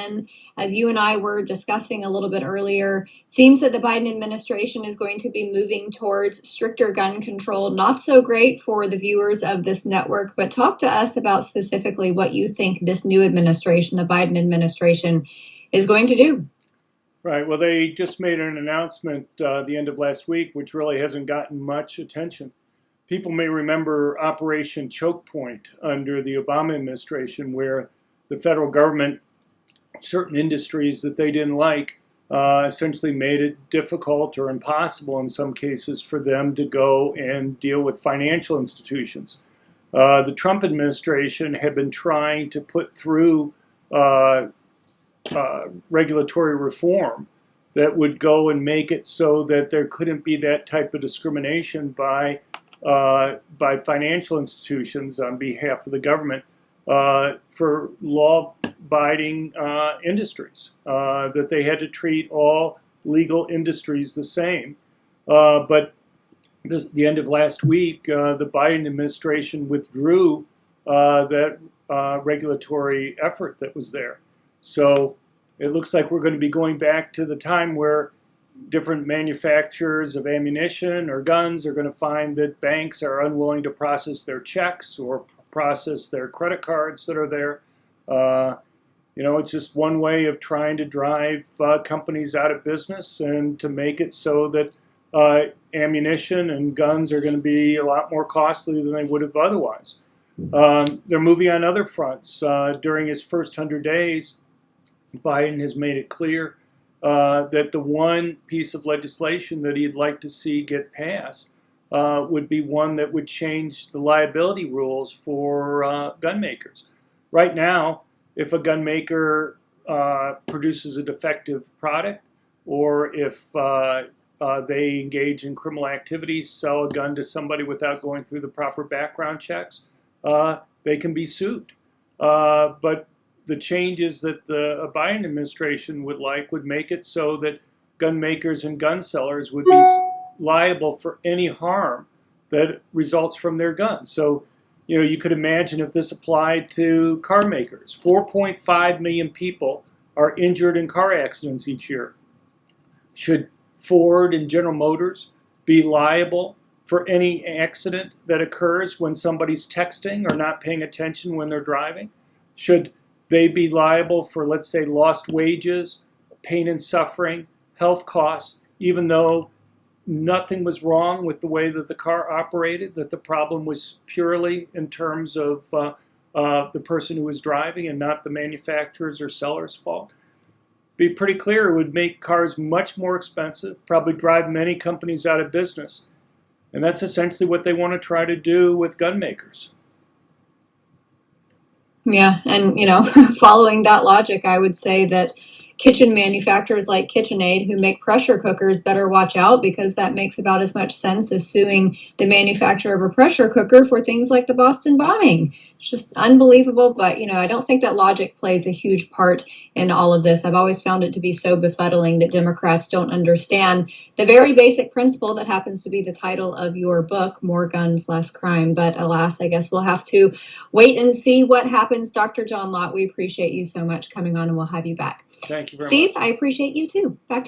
And as you and I were discussing a little bit earlier, seems that the Biden administration is going to be moving towards stricter gun control. Not so great for the viewers of this network, but talk to us about specifically what you think this new administration, the Biden administration, is going to do. Right. Well, they just made an announcement the end of last week, which really hasn't gotten much attention. People may remember Operation Choke Point under the Obama administration, where the federal government, certain industries that they didn't like, essentially made it difficult or impossible in some cases for them to go and deal with financial institutions. The Trump administration had been trying to put through regulatory reform that would go and make it so that there couldn't be that type of discrimination by financial institutions on behalf of the government for law-abiding industries, that they had to treat all legal industries the same. But the end of last week, the Biden administration withdrew that regulatory effort that was there. So it looks like we're going to be going back to the time where different manufacturers of ammunition or guns are going to find that banks are unwilling to process their checks or process their credit cards that are there. It's just one way of trying to drive companies out of business and to make it so that ammunition and guns are going to be a lot more costly than they would have otherwise. They're moving on other fronts. During his first 100 days, Biden has made it clear that the one piece of legislation that he'd like to see get passed would be one that would change the liability rules for gun makers. Right now, if a gun maker produces a defective product, or if they engage in criminal activities, sell a gun to somebody without going through the proper background checks, they can be sued. But the changes that the Biden administration would like would make it so that gun makers and gun sellers would be liable for any harm that results from their guns. So, you could imagine if this applied to car makers. 4.5 million people are injured in car accidents each year. Should Ford and General Motors be liable for any accident that occurs when somebody's texting or not paying attention when they're driving? Should they be liable for, let's say, lost wages, pain and suffering, health costs, even though nothing was wrong with the way that the car operated, that the problem was purely in terms of the person who was driving and not the manufacturer's or seller's fault? Be pretty clear, it would make cars much more expensive, probably drive many companies out of business. And that's essentially what they want to try to do with gun makers. Yeah, and following that logic, I would say that kitchen manufacturers like KitchenAid who make pressure cookers better watch out, because that makes about as much sense as suing the manufacturer of a pressure cooker for things like the Boston bombing. It's just unbelievable. But, I don't think that logic plays a huge part in all of this. I've always found it to be so befuddling that Democrats don't understand the very basic principle that happens to be the title of your book, More Guns, Less Crime. But alas, I guess we'll have to wait and see what happens. Dr. John Lott, we appreciate you so much coming on, and we'll have you back. Thank you very much. Steve, I appreciate you too. Back